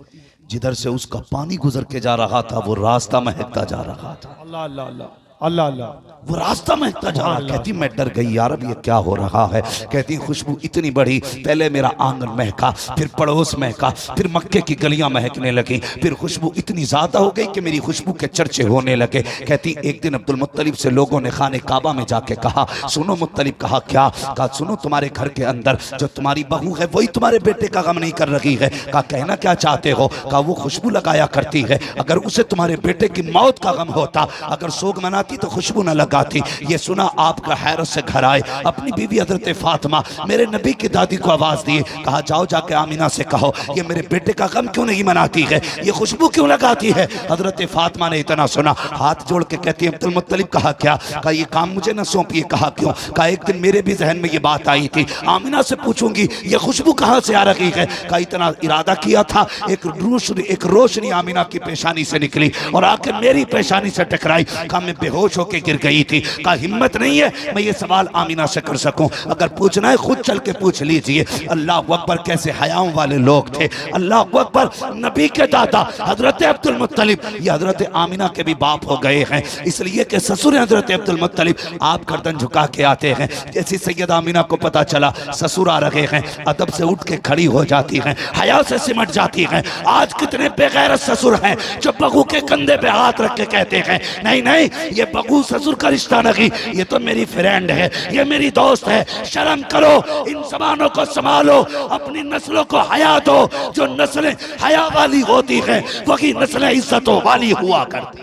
जिधर से उसका पानी गुजर के जा रहा था वो रास्ता महकता जा रहा था। अल्लाह अल्लाह अल्लाह अल्लाह अल्लाह। वो रास्ता महकता जा रहा। कहती मैं डर गई, यार अब ये क्या हो रहा है। कहती खुशबू इतनी बढ़ी, पहले मेरा आंगन महका, फिर पड़ोस महका, फिर मक्के की गलियां महकने लगी, फिर खुशबू इतनी ज्यादा हो गई कि मेरी खुशबू के चर्चे होने लगे। कहती एक दिन अब्दुल मुत्तलिब से लोगों ने खाने काबा में जाके कहा, सुनो मुत्तलिब। कहा क्या। कहा सुनो, तुम्हारे घर के अंदर जो तुम्हारी बहू है वही तुम्हारे बेटे का गम नहीं कर रही है। कहा कहना क्या चाहते हो। कहा वो खुशबू लगाया करती है, अगर उसे तुम्हारे बेटे की मौत का गम होता, अगर सोग मनाती तो खुशबू न लगाती। ये सुना आपका हैरत से घर आए, अपनी बीवी हजरत फातिमा मेरे नबी की दादी को आवाज दिए। कहा जाओ जाके आमिना से कहो ये मेरे बेटे का गम क्यों नहीं मनाती है, ये खुशबू क्यों लगाती है। हजरत फातिमा ने इतना सुना, हाथ जोड़ के कहती है अब्दुल मुत्तलिब। कहा क्या। कहा ये काम मुझे न सौंपिए। कहा क्यों। कहा एक दिन मेरे भी जहन में ये बात आई थी, आमिना से पूछूंगी ये खुशबू कहां से आ रही है। कहा इतना इरादा किया था, एक रोशनी आमिना की पेशानी से निकली और आके मेरी पेशानी से टकराई। कहा मैं बेहोश होके गिर गई थी। कहा हिम्मत नहीं है मैं ये सवाल आमिना से कर सकूं, अगर पूछना है खुद चल के पूछ लीजिए। अल्लाह अकबर, कैसे हयाओं वाले लोग थे। अल्लाह अकबर, नबी के दादा हजरत अब्दुल मुत्तलिब ये हजरत आमिना के भी बाप हो गए हैं, इसलिए कि ससुर हजरत अब्दुल मुत्तलिब आप गर्दन झुका के आते हैं। जैसी सैयद आमिना को पता चला ससुर आ रहे हैं, अदब से उठ के खड़ी हो जाती हैं, हया से सिमट जाती हैं। आज कितने बेगैरत ससुर हैं जो बहू के कंधे पे हाथ रख के कहते हैं नहीं नहीं ये बहू ससुर का रिश्ता नहीं, ये तो मेरी फ्रेंड है, ये मेरी दोस्त है। शर्म करो, इन जबानों को संभालो, अपनी नस्लों को हया दो। जो नस्लें हया वाली होती हैं वही नस्लें इज्जतों वाली हुआ करती।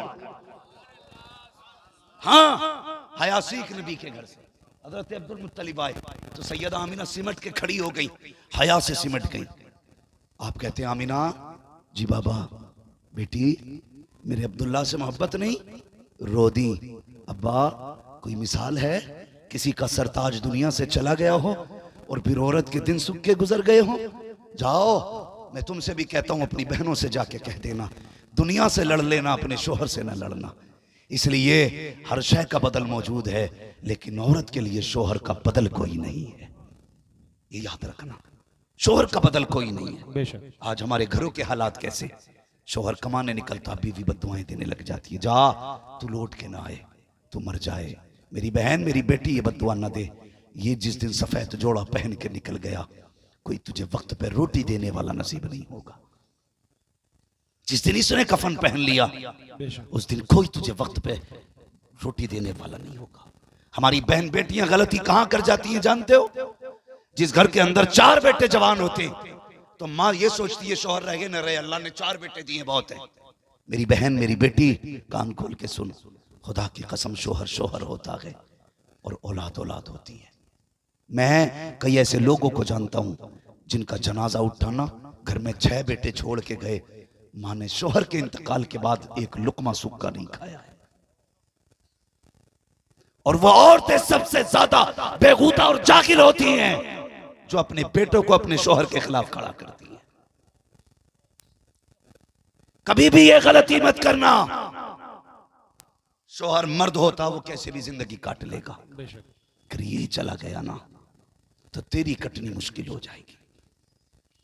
हाँ, हया सीख नबी के घर से। हजरत अब्दुल मुत्तलिब आए तो सैयदा आमिना सिमट के खड़ी हो गई, हया से सिमट गई। आप कहते हैं आमिना जी बाबा बेटी मेरे अब्दुल्ला से मोहब्बत नहीं। रो दी। अब्बा कोई मिसाल है, किसी का सरताज दुनिया से चला गया हो और फिर औरत के दिन सुख के गुजर गए हो। जाओ, मैं तुमसे भी कहता हूं अपनी बहनों से जाके कह देना दुनिया से लड़ लेना, अपने शोहर से न लड़ना। इसलिए हर शय का बदल मौजूद है लेकिन औरत के लिए शोहर का बदल कोई नहीं है, ये याद रखना। शोहर का बदल कोई नहीं है। बेशक। आज हमारे घरों के हालात कैसे, शोहर कमाने निकलता बीवी बद्दुआएं देने लग जाती है, जा तू लौट के ना आए, तू मर जाए। मेरी बहन मेरी बेटी ये बद्दुआ न दे। ये जिस दिन सफेद जोड़ा पहन के निकल गया, कोई तुझे वक्त पे रोटी देने वाला नसीब नहीं होगा। जिस दिन इसने कफन पहन लिया उस दिन कोई तुझे वक्त पे रोटी देने वाला नहीं होगा। हमारी बहन बेटियां गलती कहां कर जाती हैं जानते हो। जिस घर के अंदर 4 बेटे जवान होते तो माँ ये सोचती है शौहर रहे न रहे, अल्लाह ने 4 बेटे दिए बहुत है। मेरी बहन मेरी बेटी कान खोल के सुन, खुदा की कसम शौहर शौहर होता है और औलाद औलाद होती है। मैं कई ऐसे लोगों को जानता हूं जिनका जनाजा उठाना घर में 6 बेटे छोड़ के गए, मां ने शौहर के इंतकाल के बाद एक लुकमा सूखा नहीं खाया है। और वो औरतें सबसे ज्यादा बेगूता और जाकिर होती हैं जो अपने बेटों को अपने शौहर के खिलाफ खड़ा करती हैं। कभी भी ये गलती मत करना, शौहर मर्द होता वो कैसे भी जिंदगी काट लेगा, अगर यही चला गया ना तो तेरी कटनी मुश्किल हो जाएगी।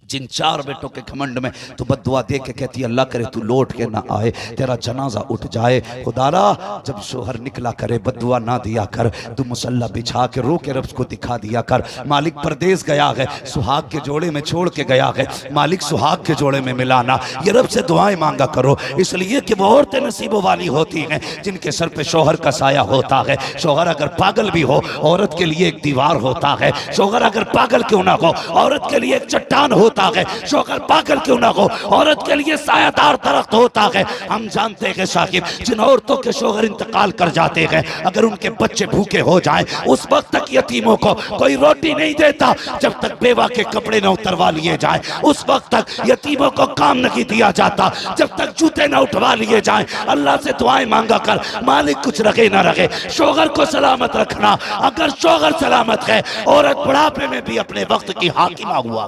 जिन 4 बेटों के घमंड में तू बद्दुआ दे के कहती है अल्लाह करे तू लौट के ना आए, तेरा जनाजा उठ जाए। खुदारा जब शोहर निकला करे बद्दुआ ना दिया कर, तू मुसल्ला बिछा के रो के रब को दिखा दिया कर। मालिक परदेस गया है, सुहाग के जोड़े में छोड़ के गया है, मालिक सुहाग के जोड़े में मिलाना। ये रब से दुआएं मांगा करो, इसलिए कि वो औरतें नसीबों वाली होती हैं जिनके सर पे शोहर का साया होता है। शोहर अगर पागल भी हो औरत के लिए एक दीवार होता है, शोहर अगर पागल क्यों ना हो औरत के लिए एक चट्टान होता होता है, शोहर पागल क्यों ना हो, औरत के लिए सायादार दरख्त होता है। हम जानते हैं साकिब, जिन औरतों के शोहर इंतकाल कर जाते हैं, अगर उनके बच्चे भूखे हो जाएं, उस वक्त तक यतीमों को कोई रोटी नहीं देता जब तक बेवा के कपड़े न उतरवा लिए जाएं। उस वक्त तक यतीमों को काम नहीं दिया जाता जब तक जूते न उठवा लिए जाएं। अल्लाह से दुआएं मांगा कर, मालिक कुछ रखे ना रखे, शोहर को सलामत रखना। अगर शोहर सलामत है, औरत बुढ़ापे में भी अपने वक्त की हाकिमा हुआ।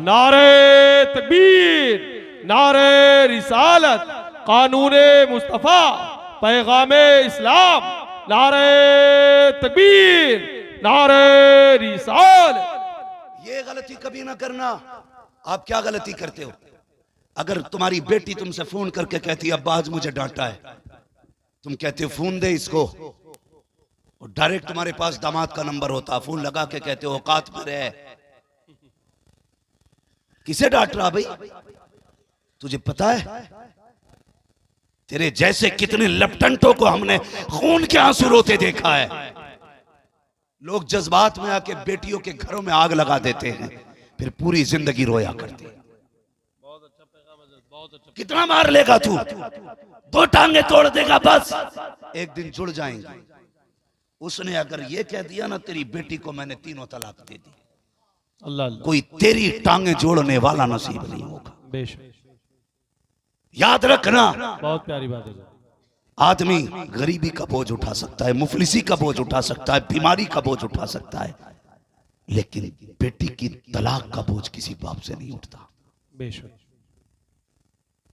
नारे तकबीर, नारे रिसालत, कानूने मुस्तफा, पैगामे इस्लाम, नारे तकबीर, नारे रिसालत। ये गलती कभी ना करना। आप क्या गलती करते हो? अगर तुम्हारी बेटी तुमसे फोन करके कहती है अब्बा आज मुझे डांटा है, तुम कहते हो फोन दे इसको, और डायरेक्ट तुम्हारे पास दामाद का नंबर होता, फोन लगा के कहते हो औकात में रहे, किसे डांट रहा भाई? तुझे पता है तेरे जैसे कितने लपटंटों को हमने खून के आंसू रोते देखा है। लोग जज्बात में आके बेटियों के घरों में आग लगा देते हैं, फिर पूरी जिंदगी रोया करते हैं। कितना मार लेगा तू? 2 टांगे तोड़ देगा बस, एक दिन जुड़ जाएंगे। उसने अगर ये कह दिया ना तेरी बेटी को मैंने 3 तलाक दे दी, अल्लाह, कोई तेरी टांगे जोड़ने वाला नसीब नहीं होगा। बेशक, याद रखना, बहुत प्यारी बात है। आदमी गरीबी का बोझ उठा सकता है, मुफलिसी का बोझ उठा सकता है, बीमारी का बोझ उठा सकता है, लेकिन बेटी की तलाक का बोझ किसी बाप से नहीं उठता। बेशक,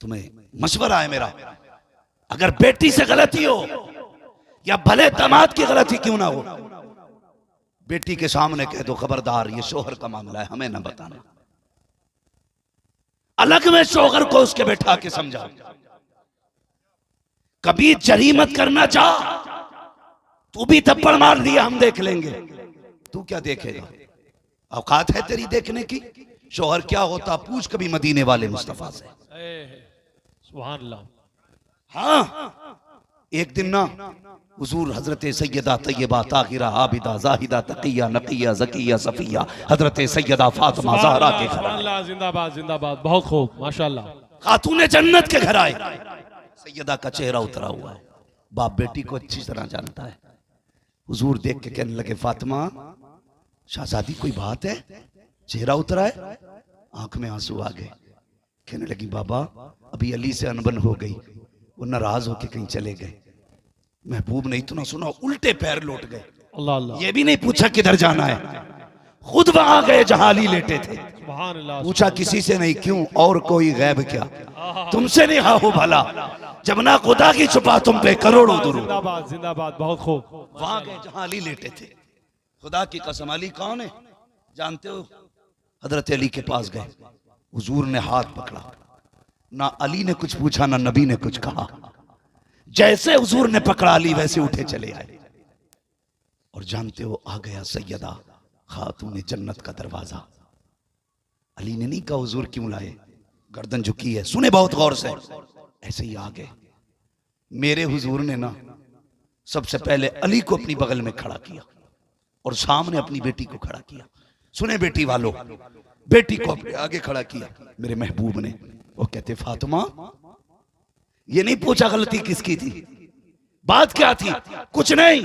तुम्हें मशवरा है मेरा, अगर बेटी से गलती हो या भले दामाद की गलती क्यों ना हो, बेटी के सामने कह दो खबरदार ये शोहर का मामला है, हमें ना बताना। अलग में शोहर को उसके बैठा के समझाओ, कभी जरी मत करना चाह, तू भी थप्पड़ मार दिया हम देख लेंगे, तू क्या देखेगा? औकात है तेरी देखने की? शोहर क्या होता पूछ कभी मदीने वाले मुस्तफा से। सुभान अल्लाह। हाँ, एक दिन ना हुजूर हजरत सैयदा तैयबा ताहिरा आबिदा जाहिदा तकिया नकिया जकिया सफिया हजरत सैयदा फातिमा ज़हरा के घर, अल्लाह जिंदाबाद जिंदाबाद, बहुत खूब माशाअल्लाह, खातूने जन्नत के घर आए। सैयदा का चेहरा उतरा हुआ है, बाप बेटी को अच्छी तरह जानता है। हुजूर देख के कहने लगे फातिमा शहजादी कोई बात है, चेहरा उतरा है? आंख में आंसू आ गए। कहने लगी बाबा अभी अली से अनबन हो गई, वो नाराज होके कहीं चले गए, महबूब ने इतना सुना उल्टे पैर लौट गए। अल्लाह अल्लाह, ये भी नहीं पूछा किधर जाना है, खुद वहां गए जहां अली लेटे थे। सुभान अल्लाह, पूछा किसी से नहीं, क्यों? और कोई गैब क्या? तुमसे नहीं हो भला, जब ना खुदा की छुपा तुम पे करोड़ों दुरूद। जिंदाबाद जिंदाबाद, बहुत खूब। वहां गए जहां अली लेटे थे। खुदा की कसम अली कौन है जानते हो? हजरत अली के पास गए, हुजूर ने हाथ पकड़ा, ना अली ने कुछ पूछा ना नबी ने कुछ कहा, जैसे हुजूर ने पकड़ा अली वैसे उठे चले आए। और जानते हो आ गया सैयदा खातून जन्नत का दरवाजा। अली ने नहीं कहा हुजूर क्यों लाए, गर्दन झुकी है, सुने बहुत गौर से, ऐसे ही आ गए। मेरे हुजूर ने ना सबसे पहले अली को अपनी बगल में खड़ा किया और सामने अपनी बेटी को खड़ा किया। सुने बेटी वालों, बेटी को अपने आगे खड़ा किया मेरे महबूब ने। वो कहते फातिमा ये नहीं पूछा गलती किसकी थी, बात क्या थी, कुछ नहीं।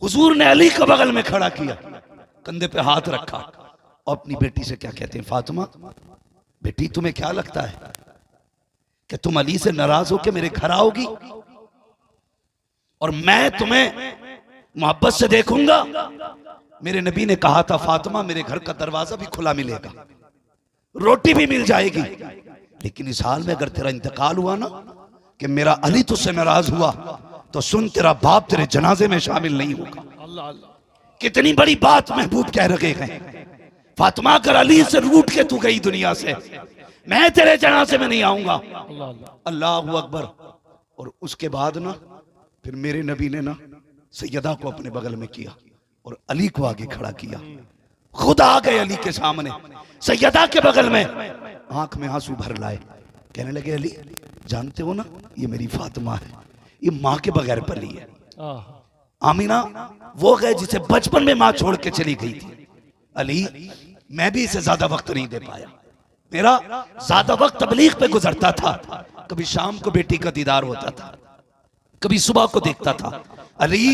हुजूर ने अली को बगल में खड़ा किया, कंधे पे हाथ रखा और अपनी बेटी से क्या कहते हैं, फातिमा बेटी तुम्हें क्या लगता है कि तुम अली से नाराज होकर मेरे घर आओगी और मैं तुम्हें मोहब्बत से देखूंगा? मेरे नबी ने कहा था फातिमा मेरे घर का दरवाजा भी खुला मिलेगा, रोटी भी मिल जाएगी, लेकिन इस हाल में अगर तेरा इंतकाल हुआ ना कि मेरा अली तुझसे नाराज हुआ तो सुन तेरा बाप तेरे जनाजे में शामिल नहीं होगा। अल्लाह अल्लाह, कितनी बड़ी बात महबूब कह रखे हैं। फातिमा अगर अली से रूठ के तू गई दुनिया से, मैं तेरे जनाजे में नहीं आऊंगा। अल्लाह अल्लाह, अल्लाहु अकबर। और उसके बाद ना फिर मेरे नबी ने ना सैयदा को अपने बगल में किया और अली को आगे खड़ा किया। खुद आ गए अली के सामने, सैयदा के बगल में, आंख में आंसू भर लाए। कहने लगे अली जानते हो ना ये मेरी फातिमा है, ये माँ के बगैर पली है। आमीना वो गए जिसे बचपन में माँ छोड़ के चली गई थी। अली मैं भी इसे ज्यादा वक्त नहीं दे पाया। मेरा ज्यादा वक्त तबलीग पे गुजरता था। कभी शाम को बेटी का दीदार होता था, कभी सुबह को देखता था। अली,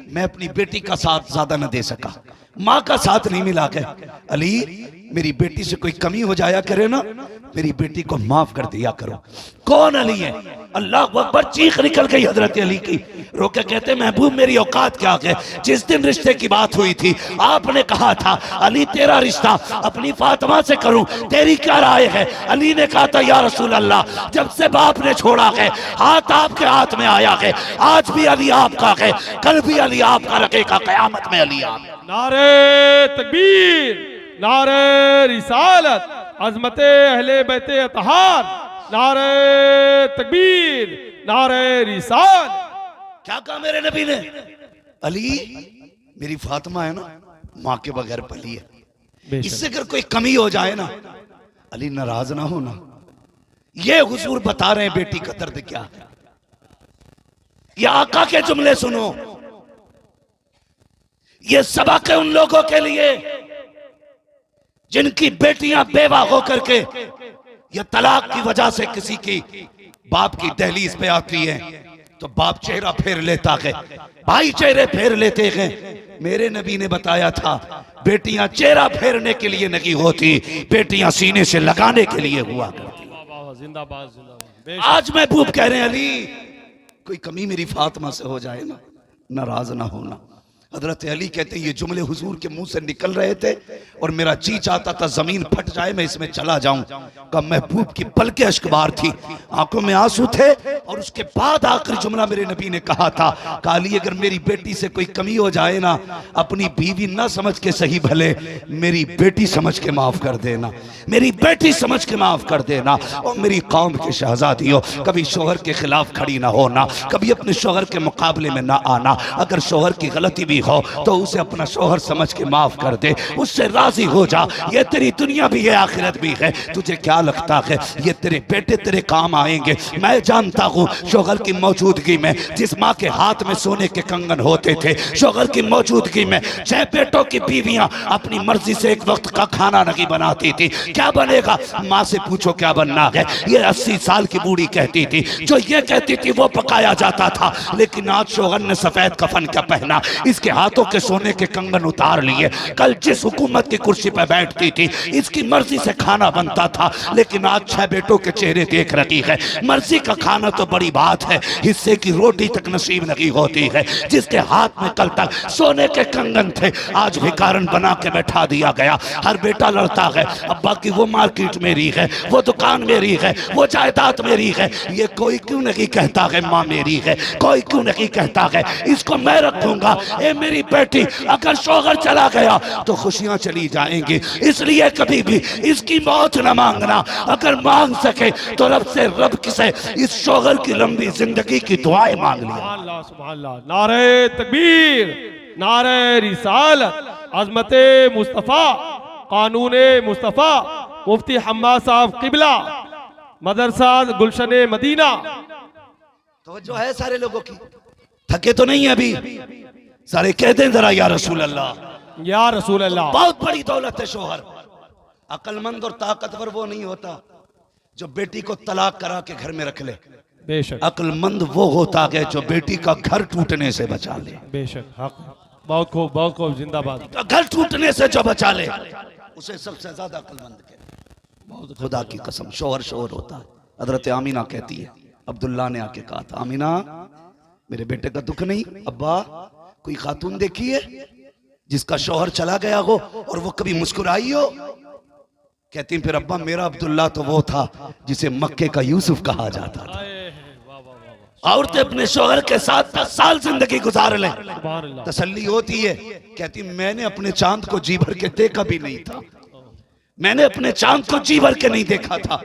मैं अपनी बेटी का साथ ज्यादा न दे सका, माँ का साथ नहीं मिला के। अली, मेरी बेटी से कोई कमी हो जाया करे ना, मेरी बेटी को माफ कर दिया करो। कौन अली है? अल्लाह अकबर, चीख निकल गई हजरत अली की। रोके कहते महबूब मेरी औकात क्या है। जिस दिन रिश्ते की बात हुई थी आपने कहा था अली तेरा रिश्ता अपनी फातिमा से करूं, तेरी क्या राय है? अली ने कहा था या रसूल अल्लाह, जब से बाप ने छोड़ा है हाथ आपके हाथ में आया है। आज भी अली आपका है, कल भी अली आपका रखेगा, कयामत में अली आप। नारे तकबीर, नारे रिसालत, अजमते अहले बैते अतहार, नारे तकबीर, नारे रिसालत। क्या कहा मेरे नबी ने? अली, मेरी फातिमा है ना, माँ के बगैर पली है, इससे अगर कोई कमी हो जाए ना, अली नाराज ना होना। ये हुजूर बता रहे हैं बेटी का दर्द क्या है। ये आका के जुमले सुनो, ये सबक है उन लोगों के लिए जिनकी बेटियां बेवा होकर के या तलाक की वजह से किसी की बाप की दहलीज पे आती है तो बाप चेहरा फेर लेता है, भाई चेहरे फेर लेते हैं। मेरे नबी ने बताया था बेटियां चेहरा फेरने के लिए नहीं होती, बेटियां सीने से लगाने के लिए हुआ करती। जिंदाबाद जिंदाबाद। आज महबूब कह रहे हैं अली, कोई कमी मेरी फातिमा से हो जाए ना, नाराज ना होना। हजरत अली कहते हैं ये जुमले हुजूर के मुंह से निकल रहे थे और मेरा जी चाहता था जमीन फट जाए, मैं इसमें चला जाऊं। का महबूब की पलके अश्कबार थी, आंखों में आंसू थे। और उसके बाद आखिरी जुमला मेरे नबी ने कहा था, काली अगर मेरी बेटी से कोई कमी हो जाए ना, अपनी बीवी ना समझ के सही भले मेरी बेटी समझ के माफ कर देना, मेरी बेटी समझ के माफ कर देना। और मेरी कौम की शहजादी हो, कभी शोहर के खिलाफ खड़ी ना होना, कभी अपने शोहर के मुकाबले में ना आना। अगर शोहर की गलती भी हो तो उसे अपना शोहर समझ के माफ कर दे, उससे राजी हो जा। ये तेरी दुनिया भी है, आखिरत भी है। तुझे क्या लगता है ये तेरे बेटे तेरे काम आएंगे? मैं जानता हूँ शोहर की मौजूदगी में जिस माँ के हाथ में सोने के कंगन होते थे, शोहर की मौजूदगी में 6 बेटों की बीवियां अपनी मर्जी से एक वक्त का खाना नहीं बनाती थी। क्या बनेगा? माँ से पूछो क्या बनना है। ये 80 साल की बूढ़ी कहती थी, जो ये कहती थी वो पकाया जाता था। लेकिन आज शोहर ने सफेद कफन क्या पहना, इसके हाथों के सोने के कंगन उतार लिए। कल जिस हुकूमत की कुर्सी पर बैठती थी इसकी मर्जी से खाना बनता था, लेकिन आज 6 बेटों के चेहरे देख रही है। मर्जी का खाना तो बड़ी बात है, हिस्से की रोटी तक नसीब नहीं होती है। जिसके हाथ में कल तक सोने के कंगन थे आज भिखारन बना के बैठा दिया गया। हर बेटा लड़ता है, अब्बा की वो मार्केट मेरी है, वो दुकान मेरी है, वो जायदाद मेरी है। ये कोई क्यों नहीं कहता है माँ मेरी है? कोई क्यों नहीं कहता है इसको मैं रखूंगा? ए मेरी बेटी, अगर शोहर चला गया तो खुशियां चली जाएंगी, इसलिए कभी भी इसकी मौत न मांगना। अगर मांग सके तो रब से रब से इस शोहर की लंबी जिंदगी की दुआएं मांग लिया। अल्लाह सुभान अल्लाह। नारे तकबीर, नारे रिसालत, अजमते मुस्तफ़ा, कानूने मुस्तफ़ा, मुफ्ती हम्माद साहब किबला, मदरसा गुलशन मदीना। तो जो है सारे लोगों की, थके तो नहीं है अभी? सारे कहते हैं जरा या रसूल अल्लाह, या रसूल अल्लाह। बहुत बड़ी दौलत है शोहर। अक्लमंद और ताकतवर वो नहीं होता जो बेटी को तलाक करा के घर में रख ले। बेशक अक्लमंद वो होता है जो बेटी का घर टूटने से बचा ले। बेशक, हक, बहुत खूब, बहुत खूब, जिंदाबाद। घर टूटने से जो बचा ले उसे सबसे ज्यादा अक्लमंद कहते। खुदा की कसम शोहर शोहर होता है। हजरत आमीना कहती है, अब्दुल्ला ने आके कहा था, आमीना मेरे बेटे का दुख नहीं? अब्बा कोई खातून देखी है जिसका शौहर चला गया हो और वो कभी मुस्कुराई हो? कहती फिर अब्बा मेरा अब्दुल्ला तो वो था जिसे मक्के का यूसुफ कहा जाता था। औरतें अपने शौहर के साथ 10 साल जिंदगी गुजार लें, तसल्ली होती है। कहती मैंने अपने चांद को जी भर के देखा भी नहीं था, मैंने अपने चांद को जी भर के नहीं देखा था,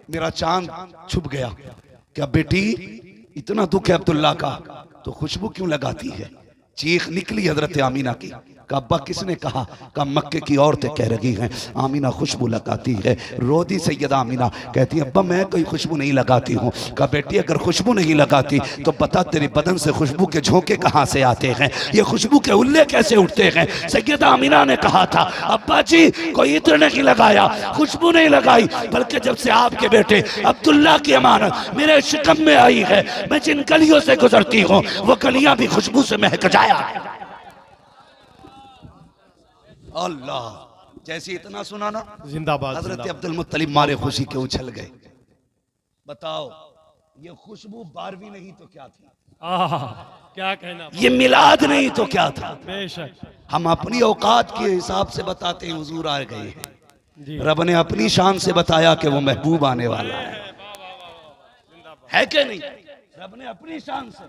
मेरा चांद छुप गया। क्या बेटी इतना दुख है अब्दुल्ला का तो खुशबू क्यों लगाती है? चीख निकली हजरत आमीना की। कहा अब्बा किसने कहा? कहा मक्के की औरतें कह रही हैं आमीना खुशबू लगाती है। रोदी सैयदा आमीना कहती है अब्बा मैं कोई खुशबू नहीं लगाती हूँ। कहा बेटी अगर खुशबू नहीं लगाती तो बता तेरे बदन से खुशबू के झोंके कहाँ से आते हैं, ये खुशबू के उल्ले कैसे उठते हैं? सैयदा आमीना ने कहा था अब्बा जी कोई इत्र नहीं लगाया, खुशबू नहीं लगाई, बल्कि जब से आपके बेटे अब्दुल्ला की अमानत मेरे शिकम में आई है, मैं जिन गलियों से गुजरती हूँ वो गलियां भी खुशबू से महक जाया है। अल्लाह जैसे इतना सुना ना जिंदाबाद हजरत अब्दुल मुत्तलिब मारे खुशी के उछल गए। बताओ ये खुशबू 12वीं नहीं तो क्या थी? क्या कहना, ये मिलाद नहीं तो क्या था? बेशक हम अपनी औकात के हिसाब से बताते हैं हुजूर आ गए हैं, जी। रब ने अपनी शान से बताया कि वो महबूब आने वाला है कि नहीं? रब ने अपनी शान से